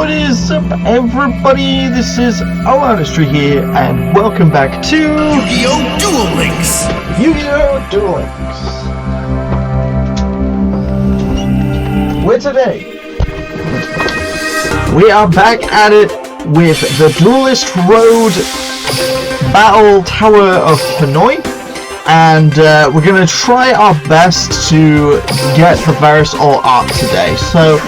What is up, everybody? This is O-Artistry here, and welcome back to Yu-Gi-Oh Duel Links! Yu-Gi-Oh Duel Links. Where today? We are back at it with the Duelist Road Battle Tower of Hanoi, and we're going to try our best to get the Varus All Art today. So,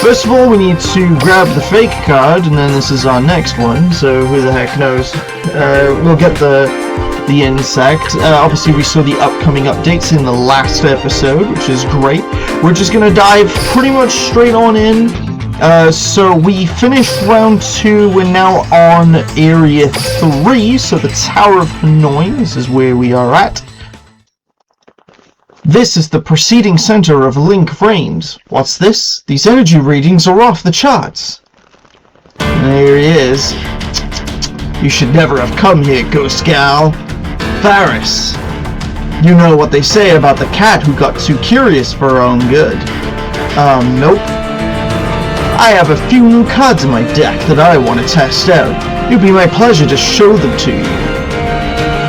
first of all, we need to grab the fake card, and then this is our next one, so who the heck knows. We'll get the insect. Obviously, we saw the upcoming updates in the last episode, which is great. We're just going to dive pretty much straight on in. So we finished round 2, we're now on area 3, so the Tower of Hanoi, this is where we are at. This is the preceding center of Link Frames. What's this? These energy readings are off the charts. There he is. You should never have come here, Ghost Gal. Varus. You know what they say about the cat who got too curious for her own good. Nope. I have a few new cards in my deck that I want to test out. It'd be my pleasure to show them to you.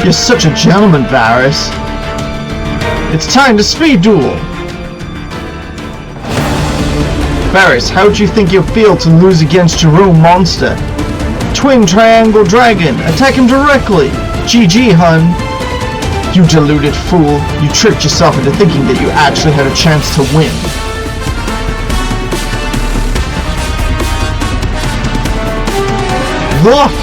You're such a gentleman, Varus. It's time to speed duel! Varus, how do you think you'll feel to lose against your own monster? Twin Triangle Dragon, attack him directly! GG, hun! You deluded fool, you tricked yourself into thinking that you actually had a chance to win. Look!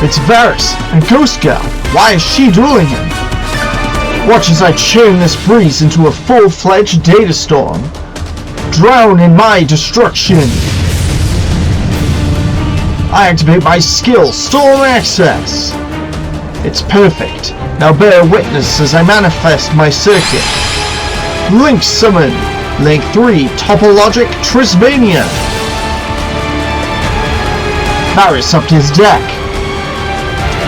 It's Varus and Ghost Gal. Why is she dueling him? Watch as I churn this breeze into a full-fledged data storm. Drown in my destruction. I activate my skill, Storm Access. It's perfect. Now bear witness as I manifest my circuit. Link Summon. Link 3, Topologic Trisbania. Varus upped his deck.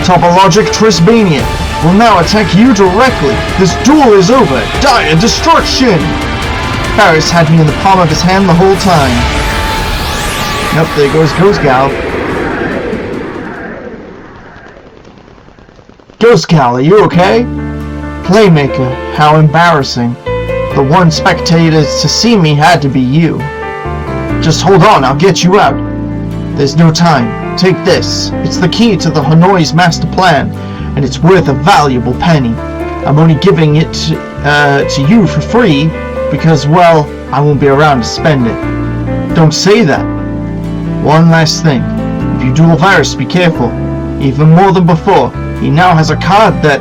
Topologic Trisbania will now attack you directly. This duel is over. Dire destruction! Varus had me in the palm of his hand the whole time. Yep, there goes Ghost Gal. Ghost Gal, are you okay? Playmaker, how embarrassing. The one spectator to see me had to be you. Just hold on, I'll get you out. There's no time. Take this. It's the key to the Hanoi's master plan, and it's worth a valuable penny. I'm only giving it to you for free because, well, I won't be around to spend it. Don't say that. One last thing. If you duel Varus, be careful. Even more than before, he now has a card that...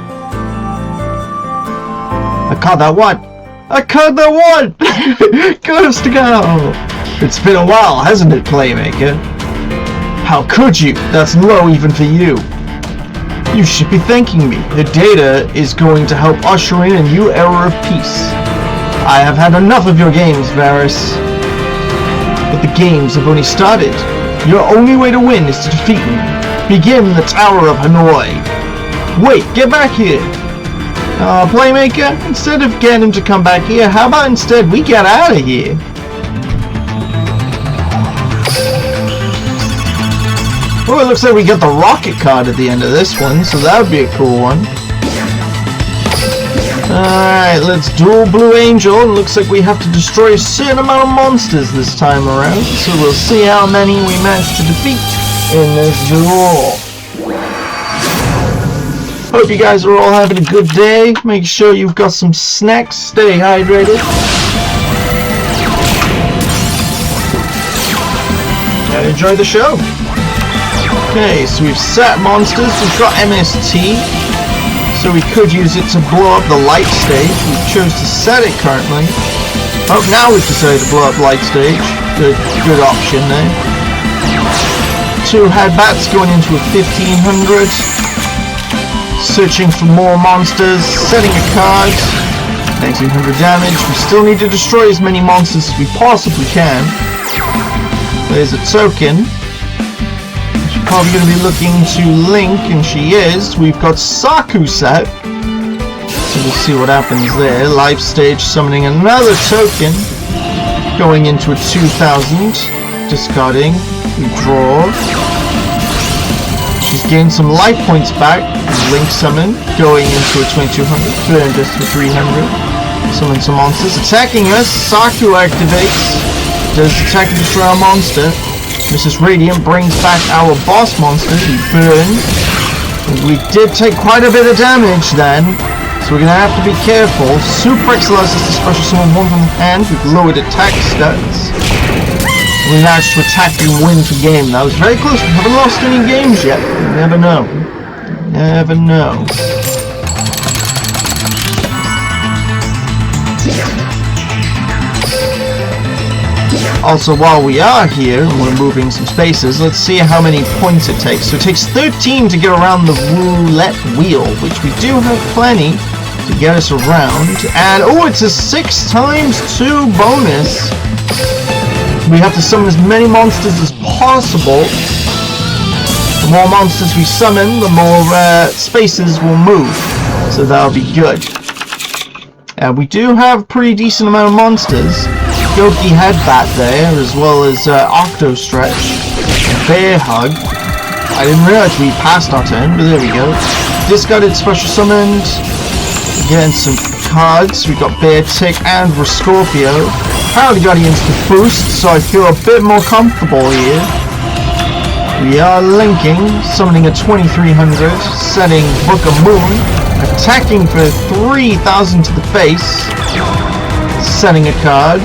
A card that what? A card that what? Ghost Gal! It's been a while, hasn't it, Playmaker? How could you? That's low even for you. You should be thanking me. The data is going to help usher in a new era of peace. I have had enough of your games, Varus. But the games have only started. Your only way to win is to defeat me. Begin the Tower of Hanoi. Wait, get back here. Playmaker, instead of getting him to come back here, how about instead we get out of here? Oh, it looks like we got the rocket card at the end of this one, so that would be a cool one. Alright, let's duel Blue Angel. It looks like we have to destroy a certain amount of monsters this time around, so we'll see how many we manage to defeat in this duel. Hope you guys are all having a good day. Make sure you've got some snacks. Stay hydrated. And enjoy the show. Okay, so we've set monsters, we've got MST, so we could use it to blow up the light stage. We chose to set it currently. Oh, now we've decided to blow up light stage. Good option there. 2 headbats going into a 1500. Searching for more monsters, setting a card. 1900 damage. We still need to destroy as many monsters as we possibly can. There's a token. Probably going to be looking to Link, and she is. We've got Saku set. So we'll see what happens there. Life stage summoning another token. Going into a 2000. Discarding. We draw. She's gained some life points back. Link summon. Going into a 2200. Burn just to 300. Summon some monsters. Attacking us. Saku activates. Does attack and destroy our monster. Mrs. Radiant brings back our boss monster. We burn. We did take quite a bit of damage then. So we're going to have to be careful. Suplex allows us to special summon one from the hand. We've lowered attack stats. We managed to attack and win the game. That was very close. We haven't lost any games yet. You never know. Never know. Also, while we are here, and we're moving some spaces, let's see how many points it takes. So it takes 13 to get around the roulette wheel, which we do have plenty to get us around. And, oh, it's a 6 times 2 bonus. We have to summon as many monsters as possible. The more monsters we summon, the more spaces will move. So that'll be good. We do have a pretty decent amount of monsters. Goki Headbat there, as well as Octo Stretch, Bear Hug. I didn't realize we passed our turn, but there we go. Discarded Special Summoned. Getting some cards. We've got Bear Tick and Scorpio. Apparently got instant boost, so I feel a bit more comfortable here. We are linking, summoning a 2300, setting Book of Moon, attacking for 3000 to the face, setting a card.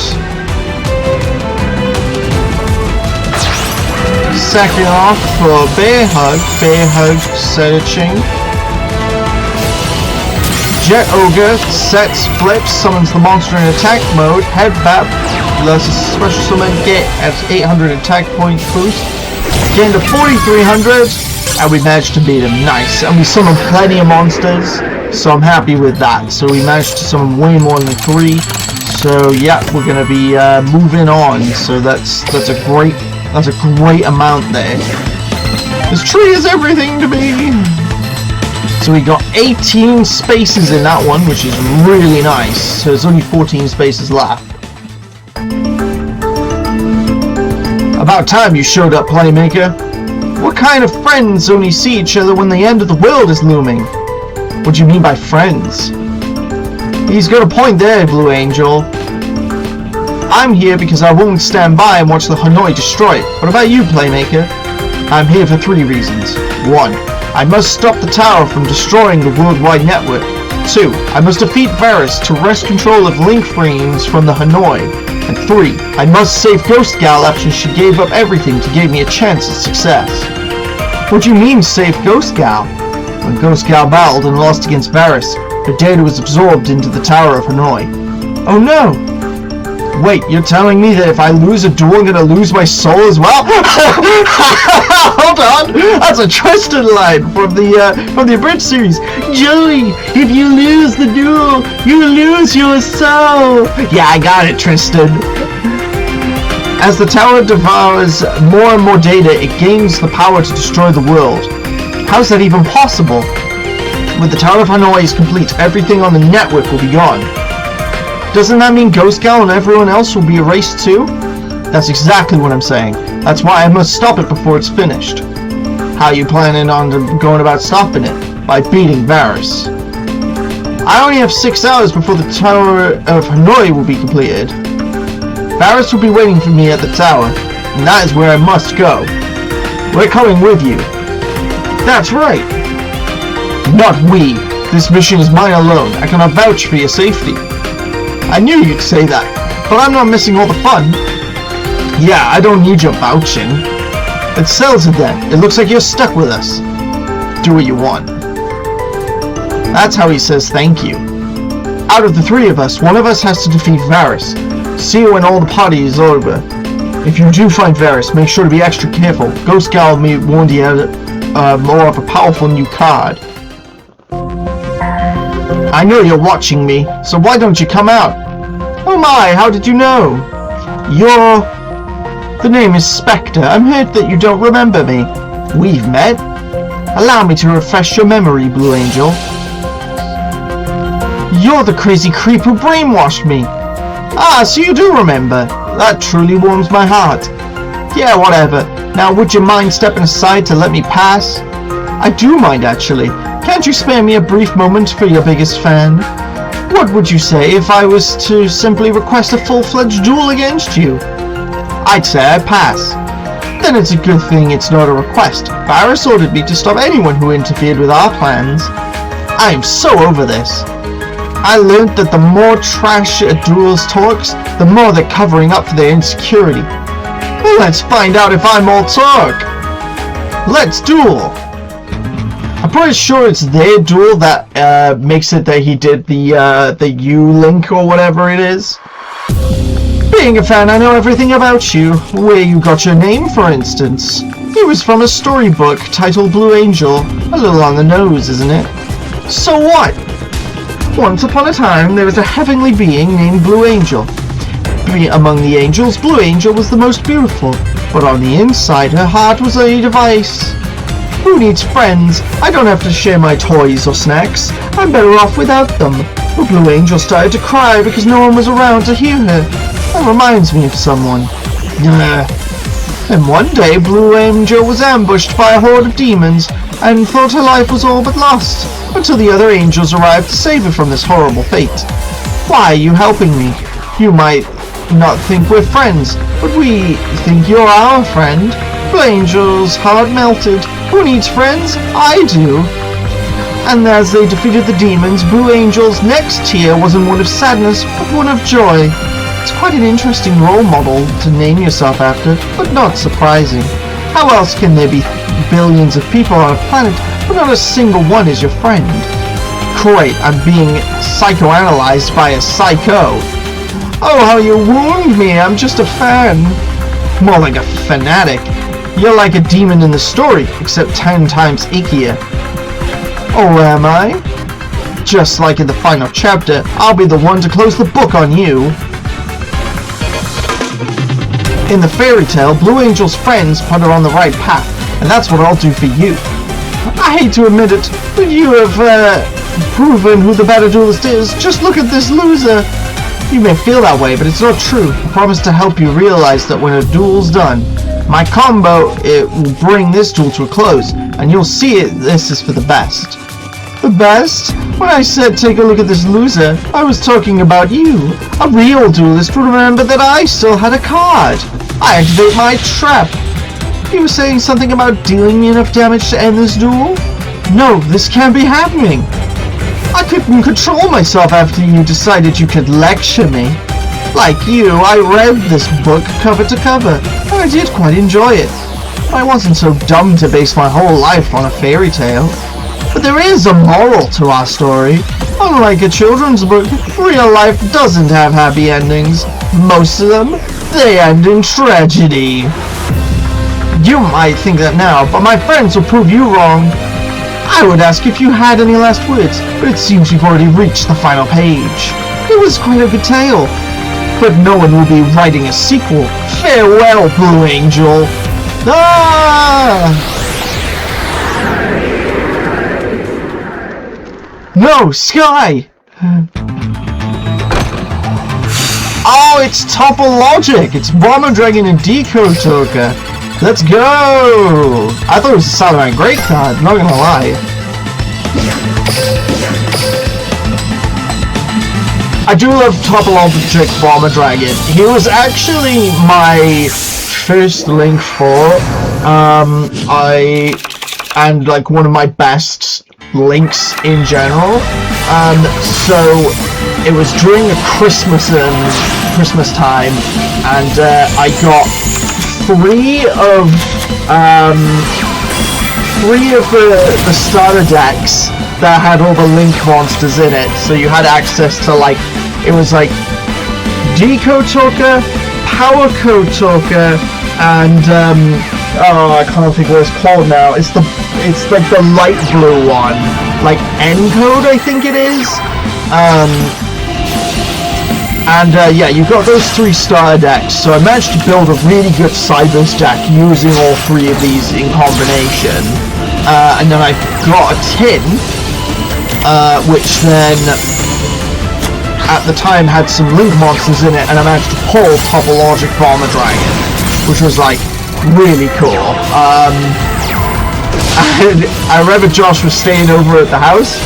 Sacking off for Bear Hug searching. Jet Ogre sets, flips, summons the monster in attack mode. Headbat lets us special summon, get at 800 attack point boost. Gained to 4300, and we managed to beat him. Nice. And we summoned plenty of monsters, so I'm happy with that. So we managed to summon way more than 3. So yeah, we're gonna be moving on. So that's a great amount there. This tree is everything to me. So we got 18 spaces in that one, which is really nice. So there's only 14 spaces left. About time you showed up, Playmaker. What kind of friends only see each other when the end of the world is looming? What do you mean by friends? He's got a point there, Blue Angel. I'm here because I won't stand by and watch the Hanoi destroy it. What about you, Playmaker? I'm here for 3 reasons. 1. I must stop the tower from destroying the worldwide network. 2. I must defeat Varus to wrest control of link frames from the Hanoi. And 3. I must save Ghost Gal after she gave up everything to give me a chance at success. What do you mean, save Ghost Gal? When Ghost Gal battled and lost against Varus, her data was absorbed into the Tower of Hanoi. Oh no! Wait, you're telling me that if I lose a duel, I'm gonna lose my soul as well? Hold on! That's a Tristan line from the Abridged series. Joey, if you lose the duel, you lose your soul! Yeah, I got it, Tristan. As the tower devours more and more data, it gains the power to destroy the world. How's that even possible? When the Tower of Hanoi is complete, everything on the network will be gone. Doesn't that mean Ghost Gal and everyone else will be erased too? That's exactly what I'm saying. That's why I must stop it before it's finished. How are you planning on going about stopping it? By beating Varus. I only have 6 hours before the Tower of Hanoi will be completed. Varus will be waiting for me at the tower, and that is where I must go. We're coming with you. That's right. Not we. This mission is mine alone. I cannot vouch for your safety. I knew you'd say that, but I'm not missing all the fun. Yeah, I don't need your vouching. It sells it then. It looks like you're stuck with us. Do what you want. That's how he says thank you. Out of the 3 of us, one of us has to defeat Varus. See you when all the party is over. If you do find Varus, make sure to be extra careful. Ghost Gal may warn you more of a powerful new card. I know you're watching me, so why don't you come out? Oh my, how did you know? The name is Spectre. I'm hurt that you don't remember me. We've met. Allow me to refresh your memory, Blue Angel. You're the crazy creep who brainwashed me. Ah, so you do remember. That truly warms my heart. Yeah, whatever. Now, would you mind stepping aside to let me pass? I do mind, actually. Can't you spare me a brief moment for your biggest fan? What would you say if I was to simply request a full-fledged duel against you? I'd say I pass. Then it's a good thing it's not a request. Varus ordered me to stop anyone who interfered with our plans. I am so over this. I learned that the more trash a duelist talks, the more they're covering up for their insecurity. Well, let's find out if I'm all talk. Let's duel. I'm pretty sure it's their duel that makes it that he did the U-Link or whatever it is. Being a fan, I know everything about you. Where you got your name, for instance. It was from a storybook titled Blue Angel. A little on the nose, isn't it? So what? Once upon a time, there was a heavenly being named Blue Angel. Among the angels, Blue Angel was the most beautiful, but on the inside, her heart was a device. Who needs friends? I don't have to share my toys or snacks. I'm better off without them. But Blue Angel started to cry because no one was around to hear her. That reminds me of someone. And one day, Blue Angel was ambushed by a horde of demons and thought her life was all but lost, until the other angels arrived to save her from this horrible fate. Why are you helping me? You might not think we're friends, but we think you're our friend. Blue Angel's heart melted. Who needs friends? I do. And as they defeated the demons, Blue Angel's next tear wasn't one of sadness, but one of joy. It's quite an interesting role model to name yourself after, but not surprising. How else can there be billions of people on a planet, but not a single one is your friend? Great, I'm being psychoanalyzed by a psycho. Oh, how you wound me, I'm just a fan. More like a fanatic. You're like a demon in the story, except 10 times ickier. Oh, am I? Just like in the final chapter, I'll be the one to close the book on you. In the fairy tale, Blue Angel's friends put her on the right path, and that's what I'll do for you. I hate to admit it, but you have proven who the better duelist is. Just look at this loser. You may feel that way, but it's not true. I promise to help you realize that when a duel's done, my combo, it will bring this duel to a close, and you'll see this is for the best. The best? When I said take a look at this loser, I was talking about you. A real duelist would remember that I still had a card. I activate my trap. You were saying something about dealing me enough damage to end this duel? No, this can't be happening. I couldn't control myself after you decided you could lecture me. Like you, I read this book cover to cover, and I did quite enjoy it. I wasn't so dumb to base my whole life on a fairy tale. But there is a moral to our story. Unlike a children's book, real life doesn't have happy endings. Most of them, they end in tragedy. You might think that now, but my friends will prove you wrong. I would ask if you had any last words, but it seems you've already reached the final page. It was quite a good tale, but no one will be writing a sequel. Farewell, Blue Angel. Ah! No, Sky! Oh, it's Topologic! It's Bomber Dragon and Decode Toka. Let's go! I thought it was a Salamine Great card, not gonna lie. I do love Topologic Bomber Dragon. He was actually my first Link 4. And like one of my best Links in general. So it was during the Christmas time, and I got three of the starter decks that had all the Link monsters in it. So you had access to like, it was like Decode Toka, Power Code Toka, and oh, I can't think what it's called now. It's like the light blue one, like Encode, I think it is. Yeah, you got those three starter decks. So I managed to build a really good Cybers deck using all three of these in combination. And then I got a tin, which then at the time had some Link monsters in it, and I managed to pull Topologic Bomber Dragon, which was like really cool. I remember Josh was staying over at the house,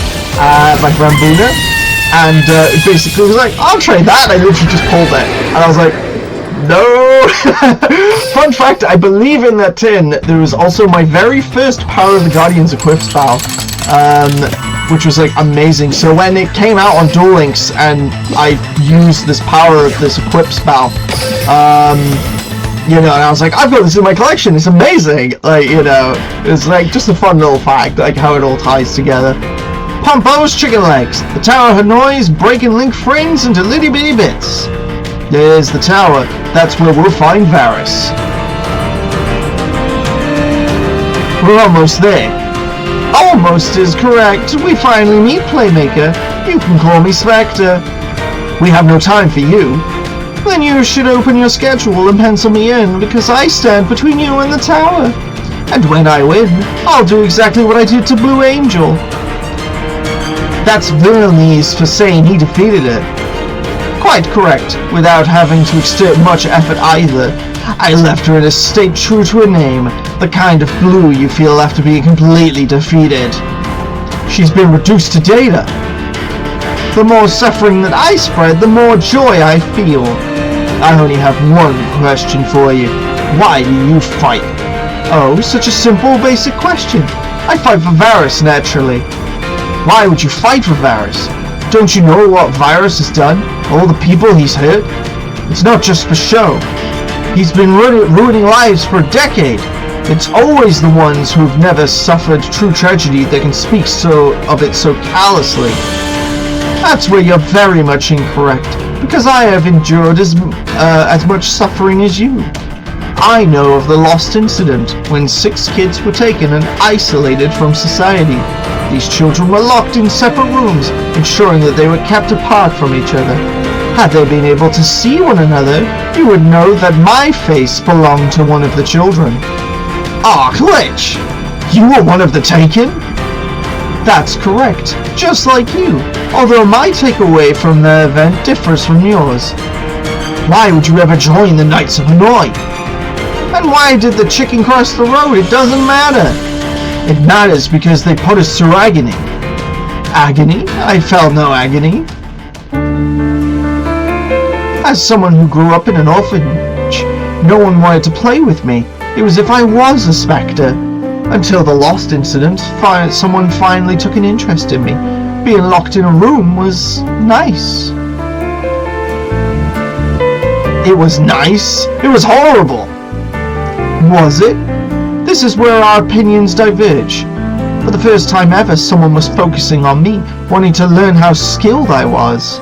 my friend Buna, and basically was like, I'll try that. I literally just pulled it, and I was like, no. Fun fact, I believe in that tin there was also my very first Power of the Guardians equip spell, which was like amazing. So when it came out on Duel Links and I used this power of this equip spell, you know, and I was like, I've got this in my collection, it's amazing. Like, you know, it's like just a fun little fact, like how it all ties together. Pompo's chicken legs. The Tower of Hanoi is breaking Link frames into litty bitty bits. There's the tower. That's where we'll find Varus. We're almost there. Almost is correct. We finally meet Playmaker. You can call me Spectre. We have no time for you. Then you should open your schedule and pencil me in, because I stand between you and the tower. And when I win, I'll do exactly what I did to Blue Angel. That's villainese for saying he defeated it. Quite correct, without having to exert much effort either. I left her in a state true to her name, the kind of blue you feel after being completely defeated. She's been reduced to data. The more suffering that I spread, the more joy I feel. I only have one question for you. Why do you fight? Oh, such a simple, basic question. I fight for Varus, naturally. Why would you fight for Varus? Don't you know what Varus has done? All the people he's hurt? It's not just for show. He's been ruining lives for a decade. It's always the ones who've never suffered true tragedy that can speak of it so callously. That's where you're very much incorrect, because I have endured as much suffering as you. I know of the Lost incident, when 6 kids were taken and isolated from society. These children were locked in separate rooms, ensuring that they were kept apart from each other. Had they been able to see one another, you would know that my face belonged to one of the children. Ah, Glitch! You were one of the taken? That's correct, just like you, although my takeaway from the event differs from yours. Why would you ever join the Knights of Hanoi? And why did the chicken cross the road? It doesn't matter. It matters because they put us through agony. Agony? I felt no agony. As someone who grew up in an orphanage, no one wanted to play with me. It was as if I was a spectre. Until the Lost incident, someone finally took an interest in me. Being locked in a room was nice. It was nice? It was horrible! Was it? This is where our opinions diverge. For the first time ever, someone was focusing on me, wanting to learn how skilled I was.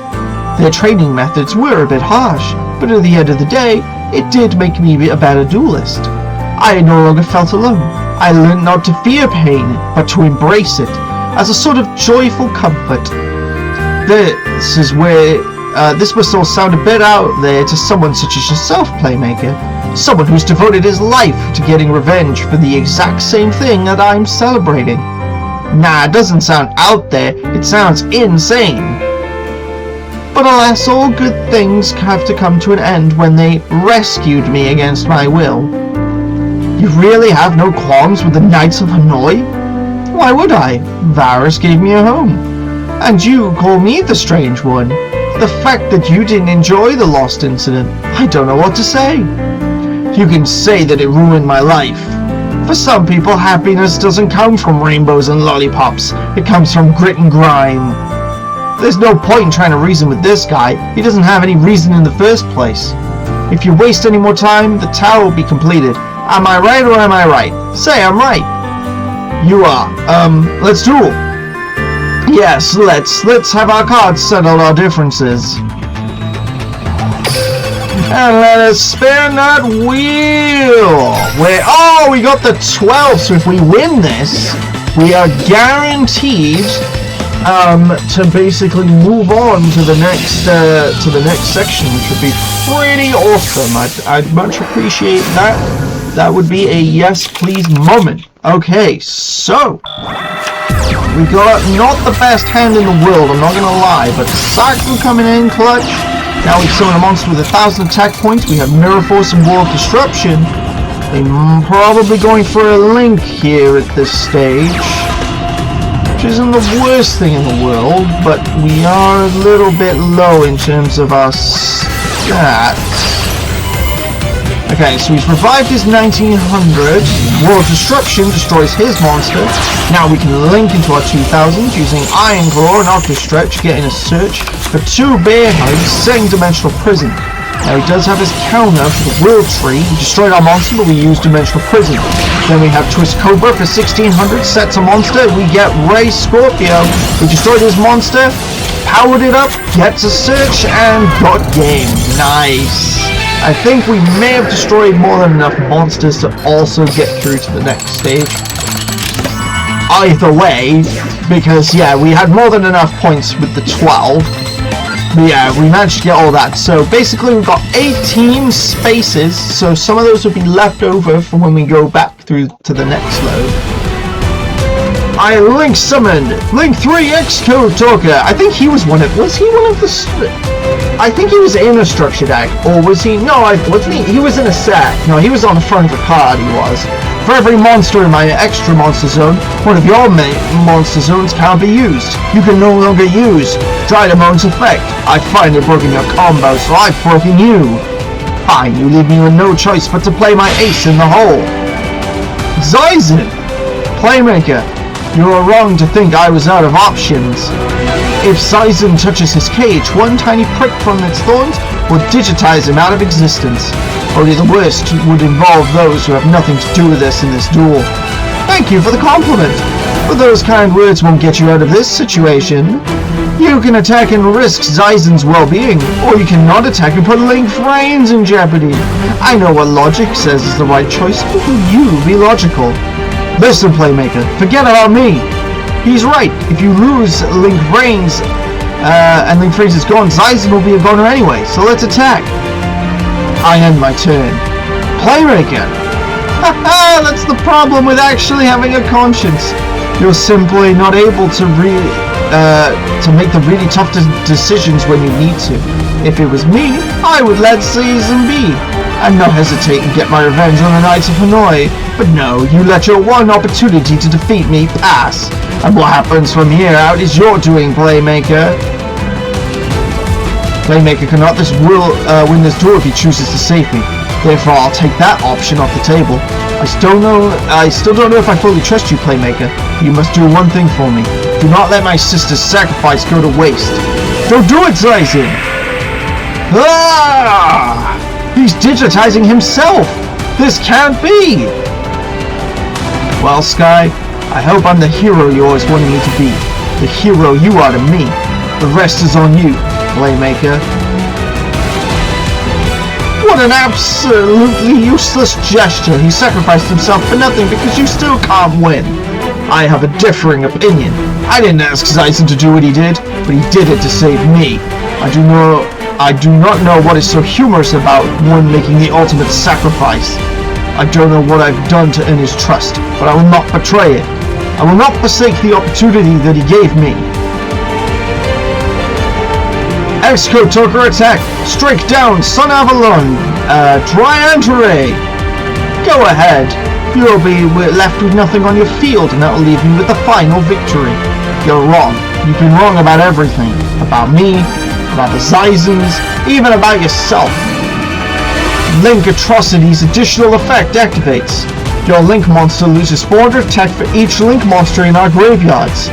Their training methods were a bit harsh, but at the end of the day, it did make me a better duelist. I no longer felt alone. I learned not to fear pain, but to embrace it, as a sort of joyful comfort. This must all sound a bit out there to someone such as yourself, Playmaker. Someone who's devoted his life to getting revenge for the exact same thing that I'm celebrating. Nah, it doesn't sound out there, it sounds insane. But alas, all good things have to come to an end when they rescued me against my will. You really have no qualms with the Knights of Hanoi? Why would I? Varus gave me a home. And you call me the strange one. The fact that you didn't enjoy the Lost incident, I don't know what to say. You can say that it ruined my life. For some people, happiness doesn't come from rainbows and lollipops. It comes from grit and grime. There's no point in trying to reason with this guy. He doesn't have any reason in the first place. If you waste any more time, the tower will be completed. Am I right or am I right? Say I'm right. You are. Let's duel. Yes, let's have our cards settle our differences. And let us spin that wheel. We got the 12, so if we win this, we are guaranteed to basically move on to the next section, which would be pretty awesome. I'd much appreciate that. That would be a yes please moment. Okay, so we got not the best hand in the world, I'm not gonna lie, but Saku coming in clutch. Now we summon a monster with 1,000 attack points. We have Mirror Force and Wall of Disruption. I'm probably going for a Link here at this stage, which isn't the worst thing in the world, but we are a little bit low in terms of our stats. Okay, so he's revived his 1900. War of Destruction destroys his monster. Now we can link into our 2000s using Iron Claw and Octo Stretch, getting a search for 2 bear hugs, setting Dimensional Prison. Now he does have his counter for the World Tree. We destroyed our monster, but we used Dimensional Prison. Then we have Twist Cobra for 1600, sets a monster. We get Ray Scorpio. We destroyed his monster, powered it up, gets a search, and got game. Nice. I think we may have destroyed more than enough monsters to also get through to the next stage. Either way, because yeah, we had more than enough points with the 12. But yeah, we managed to get all that. So basically we've got 18 spaces, so some of those will be left over for when we go back through to the next load. I Link summoned Link 3 Xcode Talker. I think he was one of the... I think he was in a structured act, or was he? No, wasn't he? He was in a set. No, he was on the front of the card, he was. For every monster in my extra monster zone, one of your main monster zones can't be used. You can no longer use Drydamon's effect. I finally broken your combo, so I've broken you. Fine, you leave me with no choice but to play my ace in the hole. Zyzen! Playmaker, you are wrong to think I was out of options. If Zyzen touches his cage, one tiny prick from its thorns will digitize him out of existence. Only the worst would involve those who have nothing to do with us in this duel. Thank you for the compliment, but those kind words won't get you out of this situation. You can attack and risk Zyzen's well-being, or you cannot attack and put Link's reigns in jeopardy. I know what logic says is the right choice, but will you be logical? Listen, Playmaker, forget about me. He's right. If you lose Link Reigns and Link Freeze is gone, Zyzen will be a goner anyway, so let's attack. I end my turn. Playmaker! Haha, that's the problem with actually having a conscience. You're simply not able to make the really tough decisions when you need to. If it was me, I would let Season be and not hesitate and get my revenge on the Knights of Hanoi. But no, you let your one opportunity to defeat me pass. And what happens from here out is your doing, Playmaker. Playmaker cannot win this duel if he chooses to save me. Therefore, I'll take that option off the table. I still don't know if I fully trust you, Playmaker. You must do one thing for me. Do not let my sister's sacrifice go to waste. Don't do it, Zyzen! Ah! He's digitizing himself! This can't be! Well, Sky, I hope I'm the hero you always wanted me to be. The hero you are to me. The rest is on you, Playmaker. What an absolutely useless gesture. He sacrificed himself for nothing because you still can't win. I have a differing opinion. I didn't ask Zyzen to do what he did, but he did it to save me. I do not know what is so humorous about one making the ultimate sacrifice. I don't know what I've done to earn his trust, but I will not betray it. I will not forsake the opportunity that he gave me. Xcode Talker attack! Strike down Sun Avalon! Trianture! Go ahead! You'll be left with nothing on your field, and that will leave you with the final victory. You're wrong. You've been wrong about everything. About me, about the Zyzens, even about yourself. Link Atrocity's additional effect activates. Your Link monster loses 400 attack for each Link monster in our graveyards.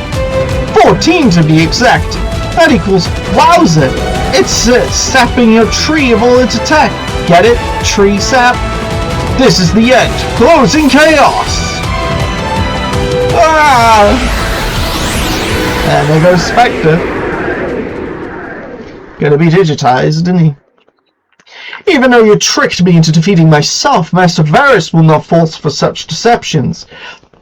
14 to be exact. That equals wowza! It's sapping your tree of all its attack. Get it? Tree sap? This is the end. Closing chaos! Ah! And there goes Spectre. Gonna be digitized, isn't he? Even though you tricked me into defeating myself, Master Varus will not fall for such deceptions.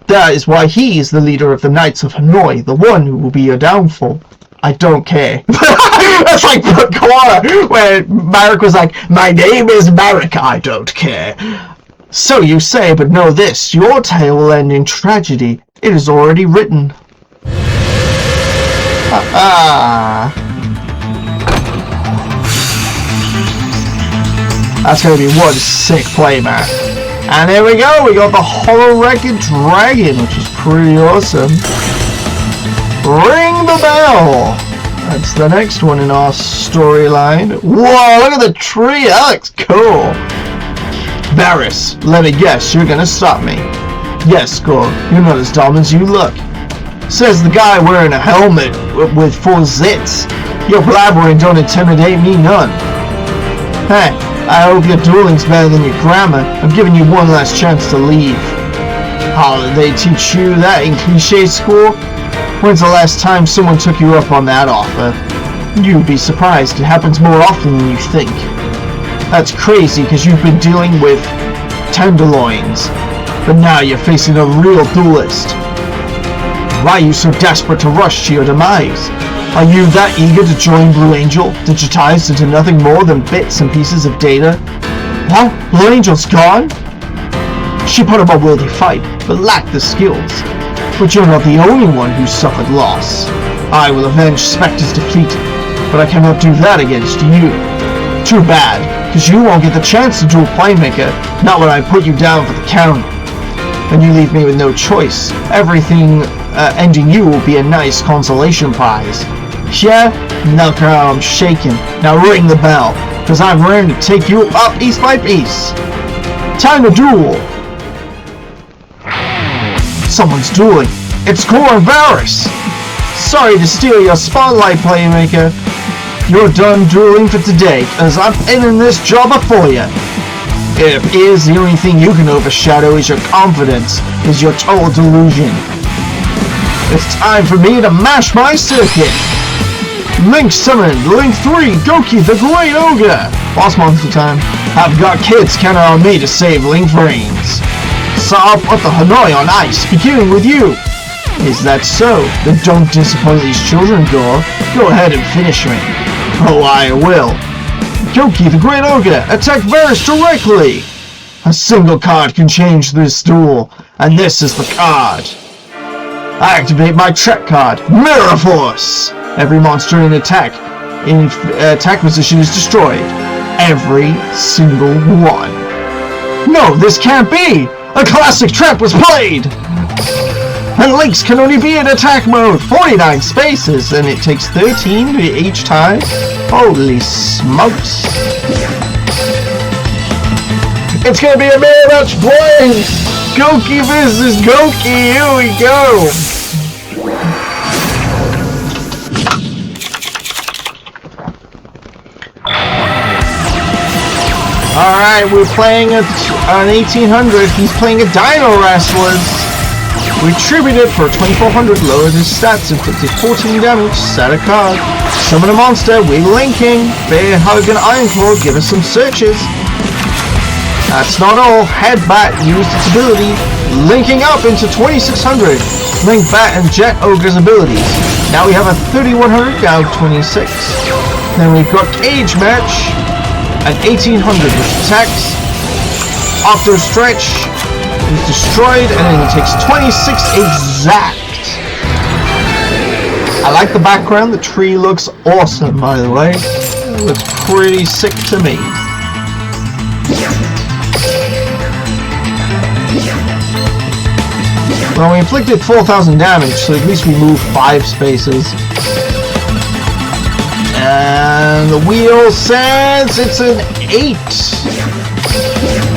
That is why he is the leader of the Knights of Hanoi, the one who will be your downfall. I don't care. That's like Korra, where Marek was like, my name is Marek, I don't care. So you say, but know this, your tale will end in tragedy. It is already written. That's gonna be one sick play, man. And here we go, we got the Hollow-Wrecked Dragon, which is pretty awesome. Ring the bell! That's the next one in our storyline. Whoa, look at the tree, that looks cool. Varys, let me guess, you're gonna stop me. Yes, Gore, you're not as dumb as you look. Says the guy wearing a helmet with 4 zits. Your blabbering don't intimidate me none. Hey, I hope your dueling's better than your grammar. I'm giving you one last chance to leave. How did they teach you that in cliché school? When's the last time someone took you up on that offer? You'd be surprised, it happens more often than you think. That's crazy because you've been dealing with tenderloins, but now you're facing a real duelist. Why are you so desperate to rush to your demise? Are you that eager to join Blue Angel, digitized into nothing more than bits and pieces of data? What? Blue Angel's gone? She put up a worthy fight, but lacked the skills. But you're not the only one who suffered loss. I will avenge Spectre's defeat, but I cannot do that against you. Too bad, because you won't get the chance to duel Playmaker, not when I put you down for the count. Then you leave me with no choice. Everything ending you will be a nice consolation prize. Yeah? Look how I'm shaking. Now ring the bell, because I'm ready to take you up piece by piece. Time to duel. Someone's dueling. It's Gore and Varys. Sorry to steal your spotlight, Playmaker. You're done dueling for today, as I'm ending this job before you. It appears the only thing you can overshadow is your confidence, is your total delusion. It's time for me to mash my circuit. Link summoned. Link 3, Goki the Great Ogre. Boss monster time. I've got kids counting on me to save Link's brains. So I'll put the Hanoi on ice, beginning with you. Is that so? Then don't disappoint these children, Gore. Go ahead and finish me. Oh, I will. Goki the Great Ogre, attack Varys directly! A single card can change this duel, and this is the card. I activate my check card, Mirror Force! Every monster in attack position is destroyed. Every single one. No, this can't be! A classic trap was played! And Links can only be in attack mode, 49 spaces, and it takes 13 each time. Holy smokes. It's gonna be a mirror match play! Goki versus Goki, here we go! Alright, we're playing an 1800, he's playing a Dino Wrestlers. We tributed for 2400, lowered his stats, inflicted 14 damage, set a card. Summon a monster, we linking. Bear Hug and Ironclaw, give us some searches. That's not all, Headbat used its ability, linking up into 2600. Link Bat and Jet Ogre's abilities. Now we have a 3100 down 26. Then we've got Cage Match, an 1800 which attacks. After a stretch, is destroyed, and then it takes 26 exact. I like the background, the tree looks awesome, by the way. It looks pretty sick to me. Well, we inflicted 4,000 damage, so at least we moved 5 spaces. And the wheel says it's an 8.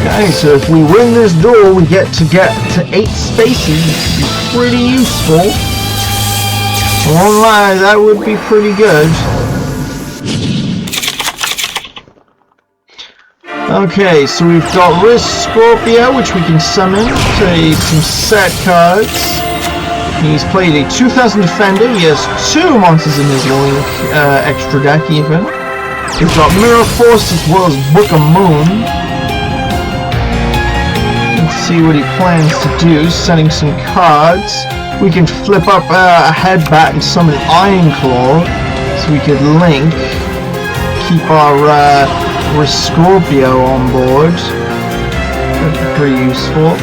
Okay, so if we win this duel, we get to 8 spaces. It's pretty useful. I won't lie, that would be pretty good. Okay, so we've got Wrist Scorpio, which we can summon. Play some set cards. He's played a 2000 Defender. He has 2 monsters in his Link extra deck even. We've got Mirror Force as well as Book of Moon. See what he plans to do, setting some cards. We can flip up a Headbat and summon an Ironclaw, so we could link, keep our Scorpio on board. That'd be pretty useful.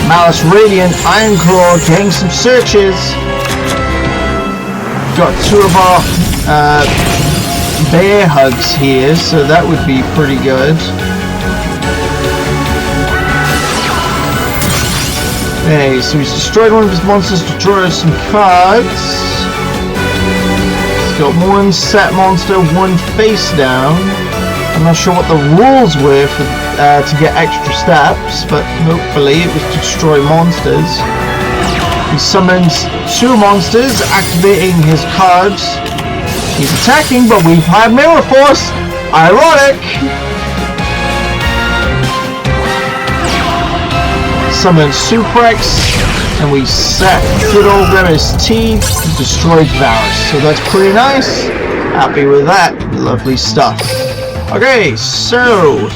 Malice Radiant, Ironclaw, getting some searches. Got 2 of our Bear Hugs here, so that would be pretty good. Okay, so he's destroyed one of his monsters to draw some cards. He's got one set monster, one face down. I'm not sure what the rules were for, to get extra steps, but hopefully it was to destroy monsters. He summons 2 monsters, activating his cards. He's attacking, but we've had Mirror Force! Ironic! Summon Suprex, and we set good old Remus T to destroy Varus. So that's pretty nice. Happy with that. Lovely stuff. Okay, so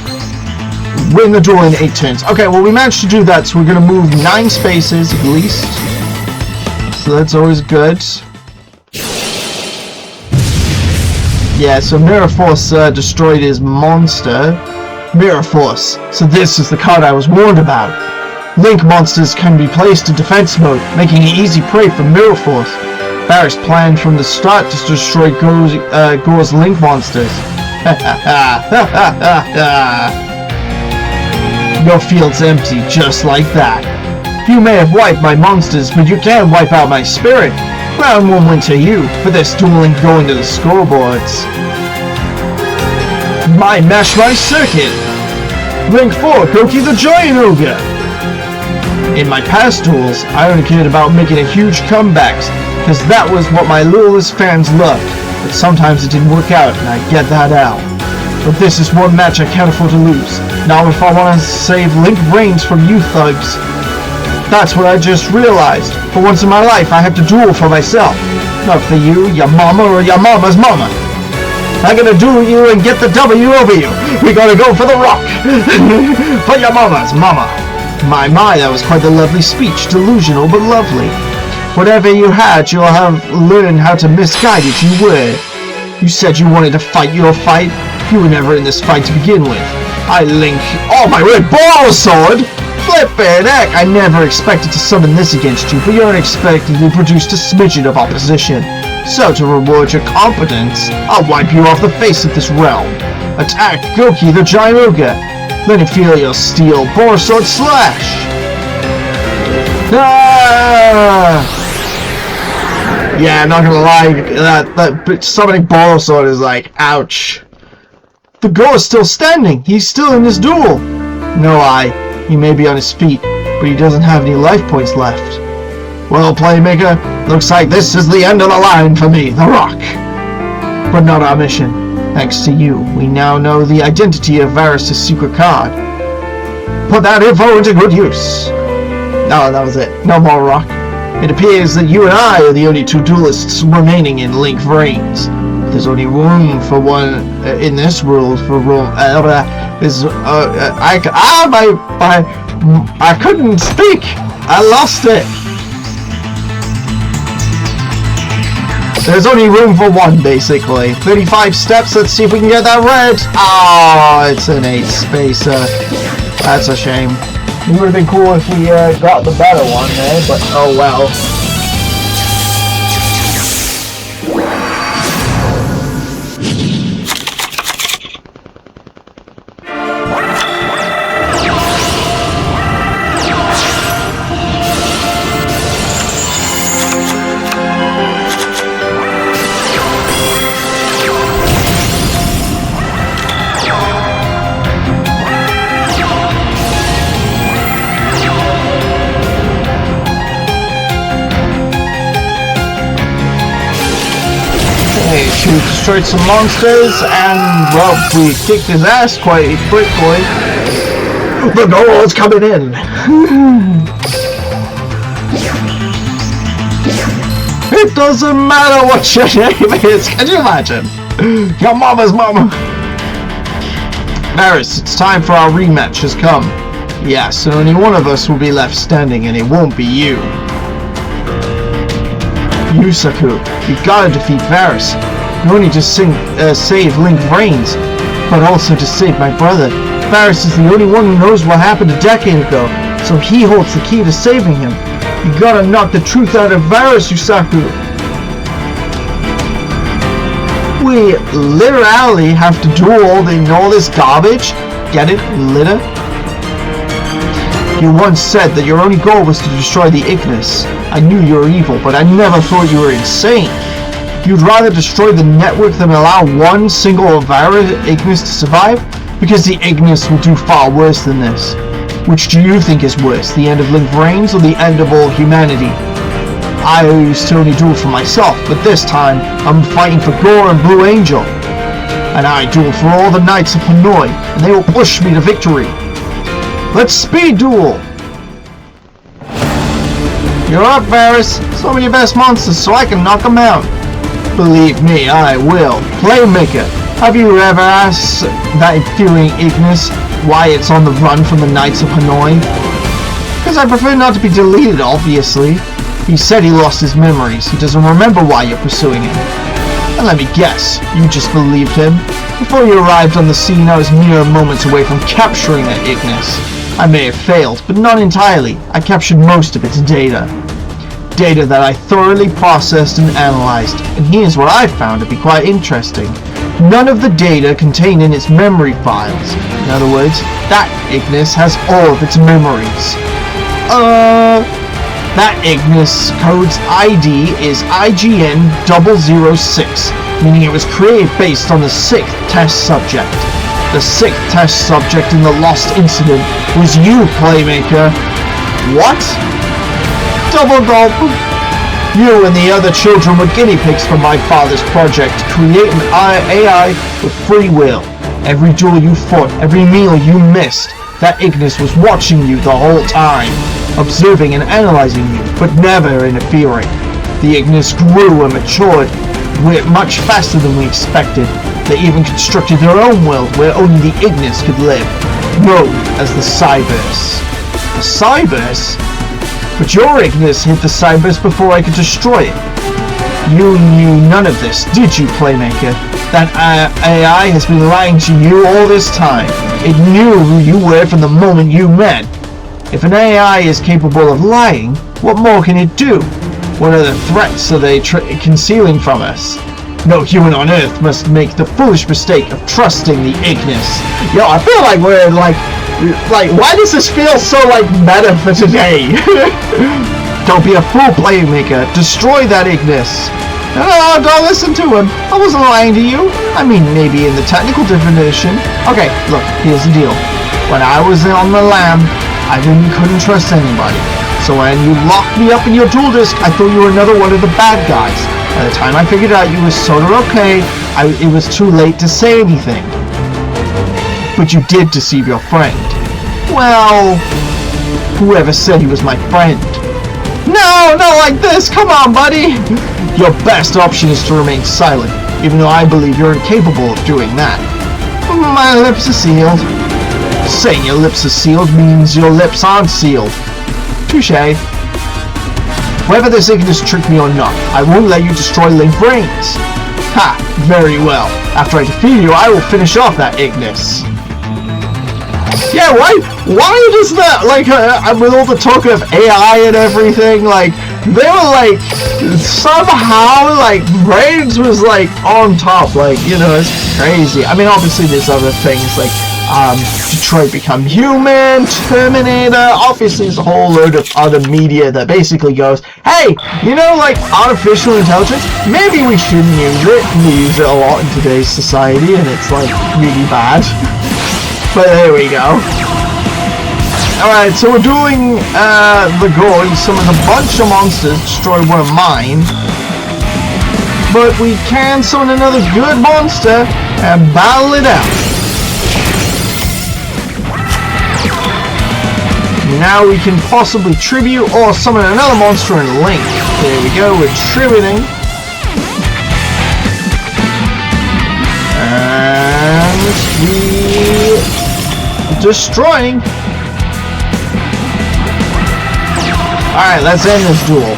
win the duel in 8 turns. Okay, well we managed to do that, so we're going to move 9 spaces at least. So that's always good. Yeah, so Mirror Force destroyed his monster. Mirror Force. So this is the card I was warned about. Link monsters can be placed in defense mode, making it easy prey for Mirror Force. Varus planned from the start to destroy Gore's Link monsters. Your field's empty, just like that. You may have wiped my monsters, but you can't wipe out my spirit. Round 1 went to you, for this dueling going to the scoreboards. Mash my circuit! Link 4, Koki the Giant Ogre! In my past duels, I only cared about making a huge comebacks, because that was what my Duelist fans loved, but sometimes it didn't work out, and I get that out. But this is one match I can't afford to lose. Now if I want to save Link brains from you thugs. That's what I just realized. For once in my life, I have to duel for myself. Not for you, your mama, or your mama's mama. I'm gonna duel you and get the W over you. We gotta go for the rock. For your mama's mama. My, that was quite the lovely speech. Delusional, but lovely. Whatever you had, you'll have learned how to misguide it, you were. You said you wanted to fight your fight. You were never in this fight to begin with. I Link... Oh my word, ball sword! Flippin' heck, I never expected to summon this against you, but you unexpectedly produced a smidgen of opposition. So, to reward your competence, I'll wipe you off the face of this realm. Attack Goki the Giant Ogre. Let him feel your steel boar sword slash! Ah! Yeah, not gonna lie, that summoning ball sword is like, ouch. The Gore is still standing. He's still in this duel. No, he may be on his feet, but he doesn't have any life points left. Well, Playmaker, looks like this is the end of the line for me, the Rock. But not our mission. Thanks to you, we now know the identity of Varus' secret card. Put that info into good use. No, that was it. No more Rock. It appears that you and I are the only 2 duelists remaining in Link Vrains. There's only room for one in this world for room. I couldn't speak. I lost it. There's only room for one, basically. 35 steps. Let's see if we can get that red. Oh, it's an 8 spacer. That's a shame. It would have been cool if we got the better one there, but oh well. We destroyed some monsters, and, well, we kicked his ass quite quickly. The goal's coming in! It doesn't matter what your name is, can you imagine? Your mama's mama! Varus, it's time for our rematch has come. Yes, and only one of us will be left standing, and it won't be you. Yusaku, you gotta defeat Varus. Not only to save Link Vrains, but also to save my brother. Varus is the only one who knows what happened a decade ago, so he holds the key to saving him. You gotta knock the truth out of Varus, Yusaku. We literally have to do all this garbage? Get it? Litter? You once said that your only goal was to destroy the Ignis. I knew you were evil, but I never thought you were insane. You'd rather destroy the network than allow one single Ignis to survive? Because the Ignis will do far worse than this. Which do you think is worse, the end of Link reigns or the end of all humanity? I used to only duel for myself, but this time I'm fighting for Gore and Blue Angel. And I duel for all the Knights of Hanoi, and they will push me to victory. Let's speed duel! You're up, Varus. Show me your best monsters so I can knock them out. Believe me, I will. Playmaker, have you ever asked that infuriating Ignis why it's on the run from the Knights of Hanoi? Because I prefer not to be deleted, obviously. He said he lost his memories. He doesn't remember why you're pursuing him. And let me guess, you just believed him? Before you arrived on the scene, I was mere moments away from capturing that Ignis. I may have failed, but not entirely. I captured most of its data. Data that I thoroughly processed and analyzed, and here's what I found to be quite interesting. None of the data contained in its memory files. In other words, that Ignis has all of its memories. That Ignis code's ID is IGN006, meaning it was created based on the 6th test subject. The 6th test subject in the Lost incident was you, Playmaker. What? Double gulp. You and the other children were guinea pigs for my father's project to create an AI with free will. Every duel you fought, every meal you missed, that Ignis was watching you the whole time, observing and analyzing you, but never interfering. The Ignis grew and matured much faster than we expected. They even constructed their own world where only the Ignis could live, known as the Cyberse. The Cyberse? But your Ignis hit the Cyberse before I could destroy it. You knew none of this, did you, Playmaker? That AI has been lying to you all this time. It knew who you were from the moment you met. If an AI is capable of lying, what more can it do? What other threats are they concealing from us? No human on Earth must make the foolish mistake of trusting the Ignis. Yo, I feel like we're like, why does this feel so meta for today? Don't be a fool, Playmaker. Destroy that Ignis. No, don't listen to him. I wasn't lying to you. I mean, maybe in the technical definition. Okay, look, here's the deal. When I was on the lam, I couldn't trust anybody. So when you locked me up in your duel disk, I thought you were another one of the bad guys. By the time I figured out you were sort of okay, it was too late to say anything. But you did deceive your friend. Well, whoever said he was my friend? No, not like this! Come on, buddy! Your best option is to remain silent, even though I believe you're incapable of doing that. My lips are sealed. Saying your lips are sealed means your lips aren't sealed. Touché. Whether this Ignis tricked me or not, I won't let you destroy Link Brains. Ha! Very well. After I defeat you, I will finish off that Ignis. Yeah, why does that, with all the talk of AI and everything, they were, somehow, Brains was, on top, it's crazy. I mean, obviously there's other things, Detroit Become Human, Terminator, obviously there's a whole load of other media that basically goes, hey, artificial intelligence, maybe we shouldn't use it. We use it a lot in today's society, and it's, really bad. But there we go. Alright, so we're doing the goal. You summon a bunch of monsters, destroy one of mine. But we can summon another good monster and battle it out. Now we can possibly tribute or summon another monster and link. There we go, we're tributing. And we destroying. Alright, let's end this duel.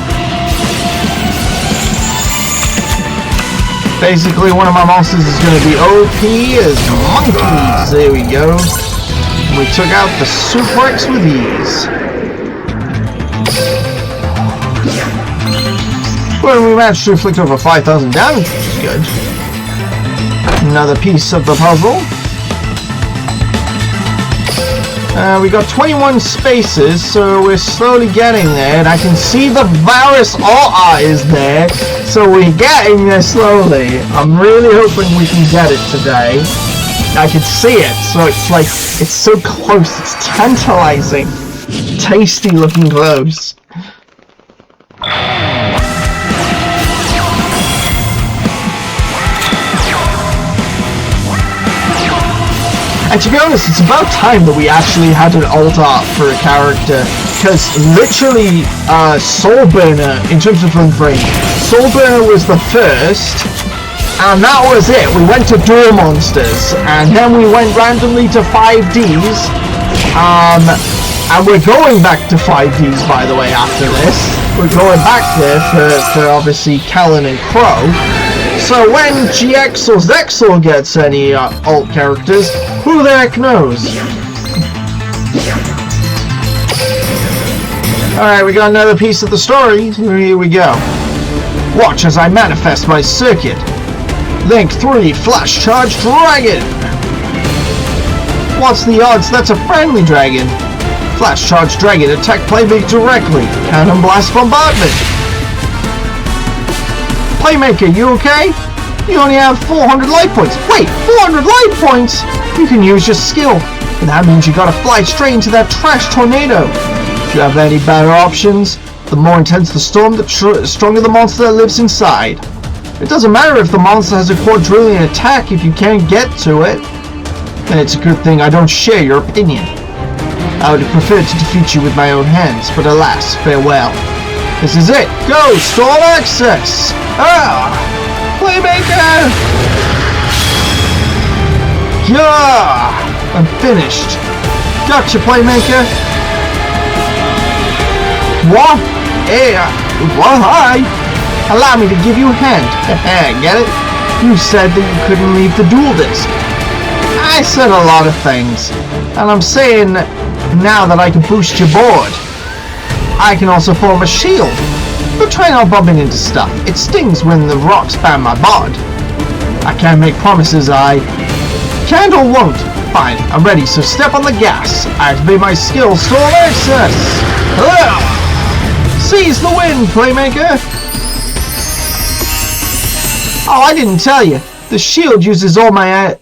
Basically, one of my monsters is going to be OP as monkeys. There we go. We took out the suplex with ease. Well, we managed to inflict over 5,000 damage, which is good. Another piece of the puzzle. We got 21 spaces, so we're slowly getting there, and I can see the Varus art is there, so we're getting there slowly. I'm really hoping we can get it today. I can see it, so it's like, it's so close, it's tantalizing. Tasty looking close. And to be honest, it's about time that we actually had an alt art for a character, because literally, Soulburner, in terms of run frame, Soulburner was the first, and that was it. We went to Duel Monsters, and then we went randomly to 5Ds, and we're going back to 5Ds, by the way, after this. We're going back there for obviously Callan and Crow. So when GX or Zexor gets any alt characters, who the heck knows? Alright, we got another piece of the story. Here we go. Watch as I manifest my circuit. Link 3 Flash Charge Dragon. What's the odds that's a friendly dragon? Flash Charge Dragon attack Playmaker directly. Cannon Blast Bombardment. Playmaker, you okay? You only have 400 life points. Wait, 400 life points? You can use your skill. And that means you gotta fly straight into that trash tornado. If you have any better options, the more intense the storm, the stronger the monster that lives inside. It doesn't matter if the monster has a quadrillion attack if you can't get to it. And it's a good thing I don't share your opinion. I would have preferred to defeat you with my own hands, but alas, farewell. This is it. Go! Storm access! Ah! Playmaker! Yeah! I'm finished. Gotcha, Playmaker! What? Hey, well, hi! Allow me to give you a hand. Get it? You said that you couldn't leave the duel disc. I said a lot of things, and I'm saying now that I can boost your board. I can also form a shield, but try not bumping into stuff. It stings when the rocks bam my board. I can't make promises I can't or won't. Fine, I'm ready, so step on the gas. Activate my skill, Storm Access. Seize the wind, Playmaker. Oh, I didn't tell you. The shield uses all my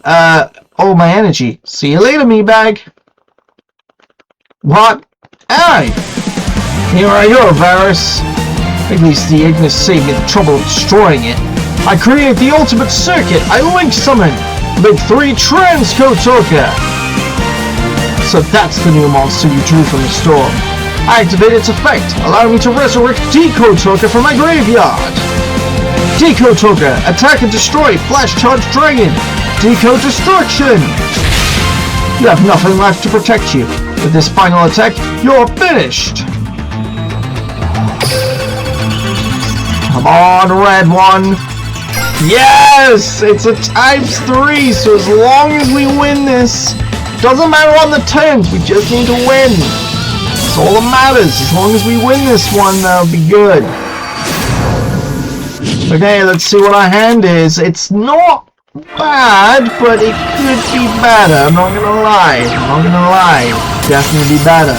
energy. See you later, meatbag. What? Hey! Here I go, Varus. At least the Ignis saved me the trouble of destroying it. I create the ultimate circuit. I link summon Link 3 Transcotoka. So that's the new monster you drew from the storm. I activate its effect, allowing me to resurrect Decotoka from my graveyard. Decotoka, attack and destroy Flash Charge Dragon. Deco Destruction. You have nothing left to protect you. With this final attack, you're finished. Come on, red one. Yes! It's a ×3, so as long as we win this, doesn't matter on the turns, we just need to win. That's all that matters. As long as we win this one, that'll be good. Okay, let's see what our hand is. It's not bad, but it could be better. I'm not gonna lie. Definitely be better.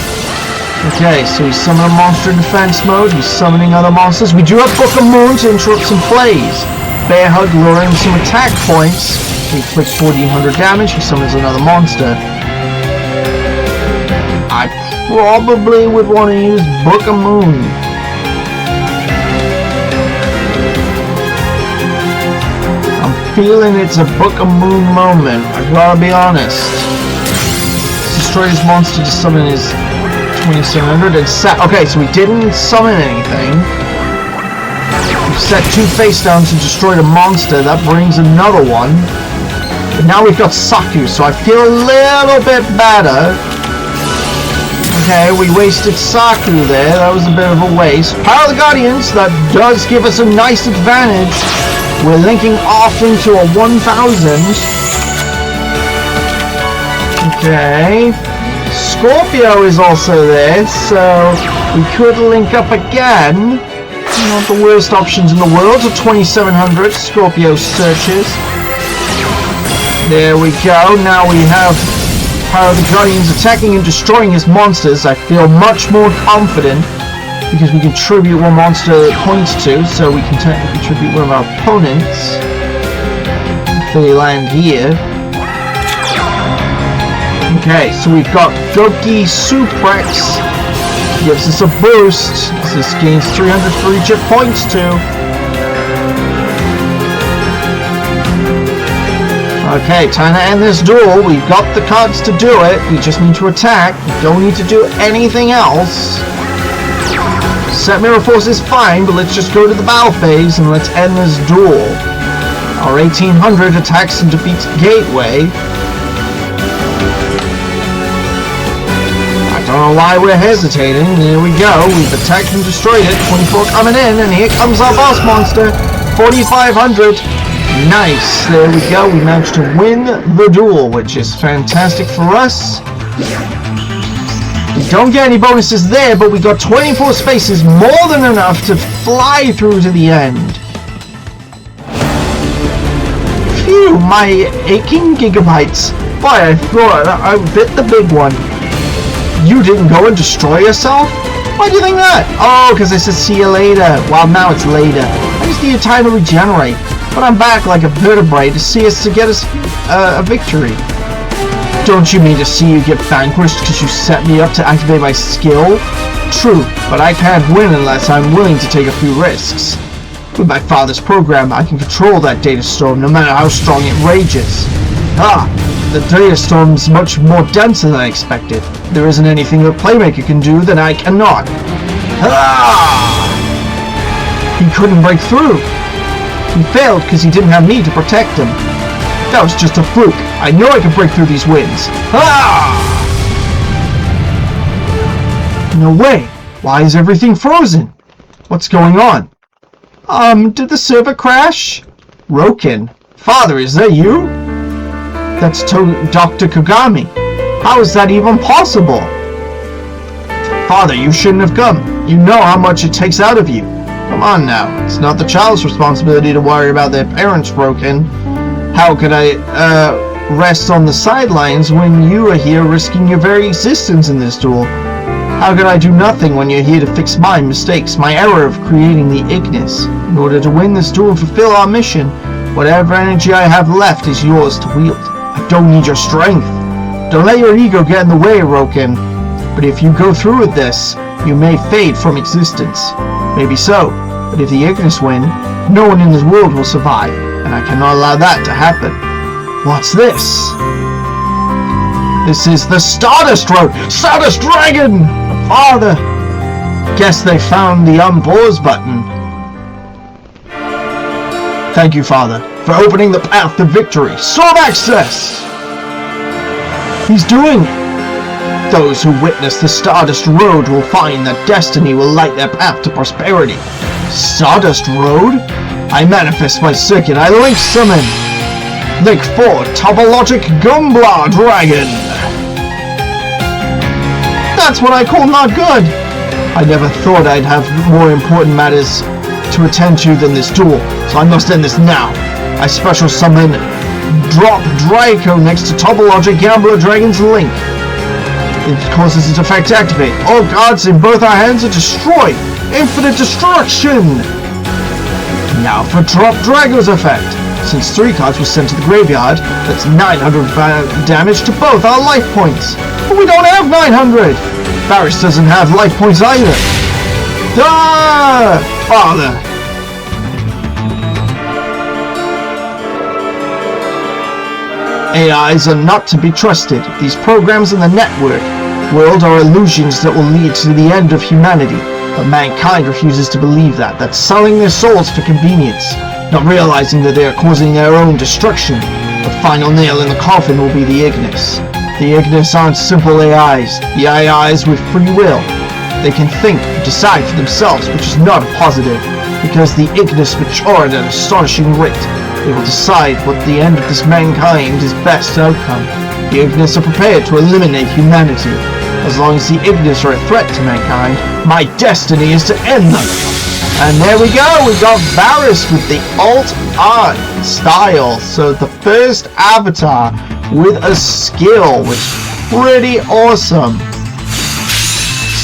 Okay, so he's summoning a monster in defense mode. He's summoning other monsters. We do have Book of Moon to interrupt some plays. Bear Hug lowering some attack points. He inflicts 1400 damage. He summons another monster. I probably would want to use Book of Moon. I'm feeling it's a Book of Moon moment. I gotta be honest. Destroy this monster to summon his 2700 and set. Okay, so we didn't summon anything. We've set 2 face downs and destroyed a monster. That brings another one. But now we've got Saku, so I feel a little bit better. Okay, we wasted Saku there. That was a bit of a waste. Power of the Guardians, that does give us a nice advantage. We're linking off into a 1000. Okay. Scorpio is also there, so we could link up again. Not the worst options in the world. So 2700 Scorpio searches. There we go. Now we have power of the Guardians attacking and destroying his monsters, I feel much more confident because we contribute one monster points to, so we can technically contribute one of our opponents if they land here. Okay, so we've got Goki Suplex, gives us a boost. This gains 300 for each it points to. Okay, time to end this duel. We've got the cards to do it. We just need to attack. We don't need to do anything else. Set Mirror Force is fine, but let's just go to the battle phase and let's end this duel. Our 1800 attacks and defeats Gateway. I don't know why we're hesitating. There we go. We've attacked and destroyed it. 24 coming in, and here comes our boss monster. 4500. Nice. There we go. We managed to win the duel, which is fantastic for us. We don't get any bonuses there, but we got 24 spaces, more than enough to fly through to the end. Phew, my 18 gigabytes. Boy, I thought I bit the big one. You didn't go and destroy yourself? Why do you think that? Oh, because I said see you later. Well, now it's later. I just need time to regenerate. But I'm back like a vertebrae to see us to get us a victory. Don't you mean to see you get vanquished because you set me up to activate my skill? True, but I can't win unless I'm willing to take a few risks. With my father's program, I can control that data storm no matter how strong it rages. The data storm's much more denser than I expected. There isn't anything that Playmaker can do that I cannot. He couldn't break through. He failed because he didn't have me to protect him. That was just a fluke. I know I can break through these winds. No way. Why is everything frozen? What's going on? Did the server crash? Roken. Father, is that you? That's Dr. Kogami. How is that even possible? Father, you shouldn't have come. You know how much it takes out of you. Come on now. It's not the child's responsibility to worry about their parents broken. How could I, rest on the sidelines when you are here risking your very existence in this duel? How could I do nothing when you're here to fix my mistakes, my error of creating the Ignis? In order to win this duel and fulfill our mission, whatever energy I have left is yours to wield. I don't need your strength. Don't let your ego get in the way, Roken. But if you go through with this, you may fade from existence. Maybe so, but if the Ignis win, no one in this world will survive, and I cannot allow that to happen. What's this? This is the Stardust Road! Stardust Dragon! Father! Guess they found the unpause button. Thank you, Father, for opening the path to victory. Sword access! He's doing it! Those who witness the Stardust Road will find that destiny will light their path to prosperity. Stardust Road? I manifest my circuit. I link summon. Link 4, Topologic Gumblar Dragon. That's what I call not good. I never thought I'd have more important matters to attend to than this duel, so I must end this now. I special summon Drop Draco next to Topologic Gambler Dragon's Link. It causes its effect to activate. All cards in both our hands are destroyed. Infinite destruction! Now for Drop Drago's effect. Since 3 cards were sent to the graveyard, that's 900 damage to both our life points. But we don't have 900! Varys doesn't have life points either. Father! AIs are not to be trusted. These programs in the network world are illusions that will lead to the end of humanity. But mankind refuses to believe that. That's selling their souls for convenience, not realizing that they are causing their own destruction. The final nail in the coffin will be the Ignis. The Ignis aren't simple AIs. The AIs with free will. They can think, decide for themselves, which is not a positive, because the Ignis mature at an astonishing rate. They will decide what the end of this mankind is best outcome. The Ignis are prepared to eliminate humanity. As long as the Ignis are a threat to mankind, my destiny is to end them. And there we go, we got Varys with the alt art style. So the first avatar with a skill, which pretty awesome.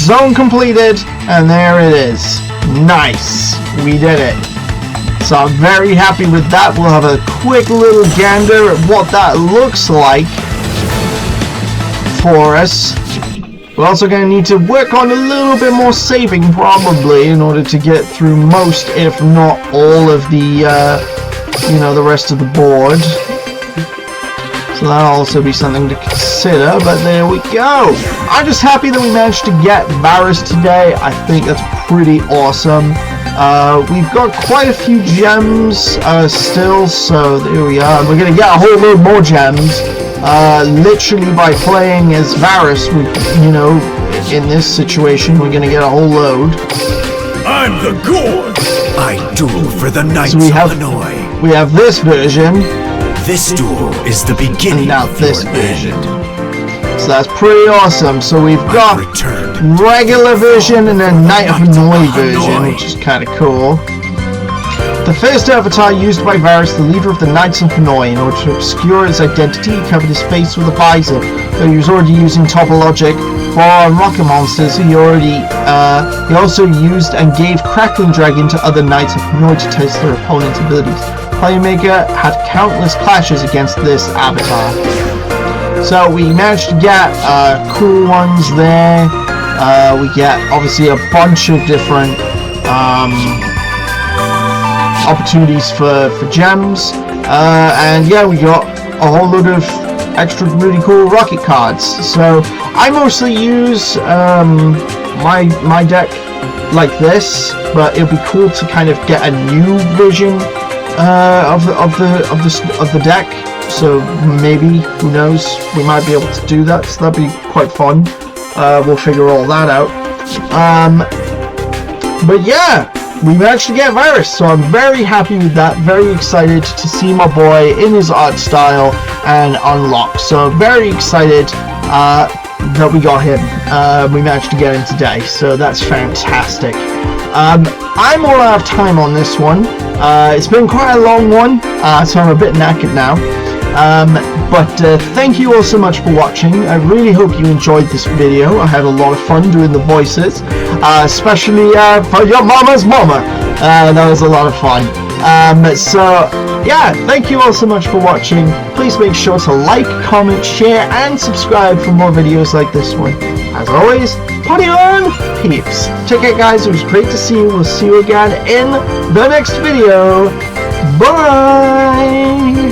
Zone completed, and there it is. Nice, we did it. So I'm very happy with that. We'll have a quick little gander at what that looks like for us. We're also going to need to work on a little bit more saving probably in order to get through most, if not all of the, you know, the rest of the board. So that'll also be something to consider, but there we go. I'm just happy that we managed to get Varus today. I think that's pretty awesome. We've got quite a few gems still, so there we are. We're going to get a whole load more gems. Literally by playing as Varus, you know, in this situation, we're gonna get a whole load. I'm the Gorg. I duel for the Knights of Hanoi. We have this version. This duel is the beginning now of this your version. end. So that's pretty awesome. So we've got regular version and then Knight of Hanoi version, which is kind of cool. The first avatar used by Varus, the leader of the Knights of Hanoi. In order to obscure his identity, he covered his face with a visor. Though he was already using Topologic for unlocking monsters, he also used and gave Crackling Dragon to other Knights of Hanoi to test their opponent's abilities. Playmaker had countless clashes against this avatar. So we managed to get cool ones there. We get obviously a bunch of different opportunities for gems, and yeah, we got a whole load of extra really cool rocket cards. So I mostly use my deck like this, but it'd be cool to kind of get a new version of the deck. So maybe, who knows, we might be able to do that. So that'd be quite fun. We'll figure all that out. But yeah, we managed to get Varus, so I'm very happy with that. Very excited to see my boy in his art style and unlock. So very excited that we got him. We managed to get him today, so that's fantastic. I'm all out of time on this one. It's been quite a long one, so I'm a bit knackered now. But thank you all so much for watching. I really hope you enjoyed this video. I had a lot of fun doing the voices, especially for your mama's mama. That was a lot of fun. So yeah, thank you all so much for watching. Please make sure to like, comment, share, and subscribe for more videos like this one. As always, party on, peeps. Take care, guys. It was great to see you. We'll see you again in the next video. Bye.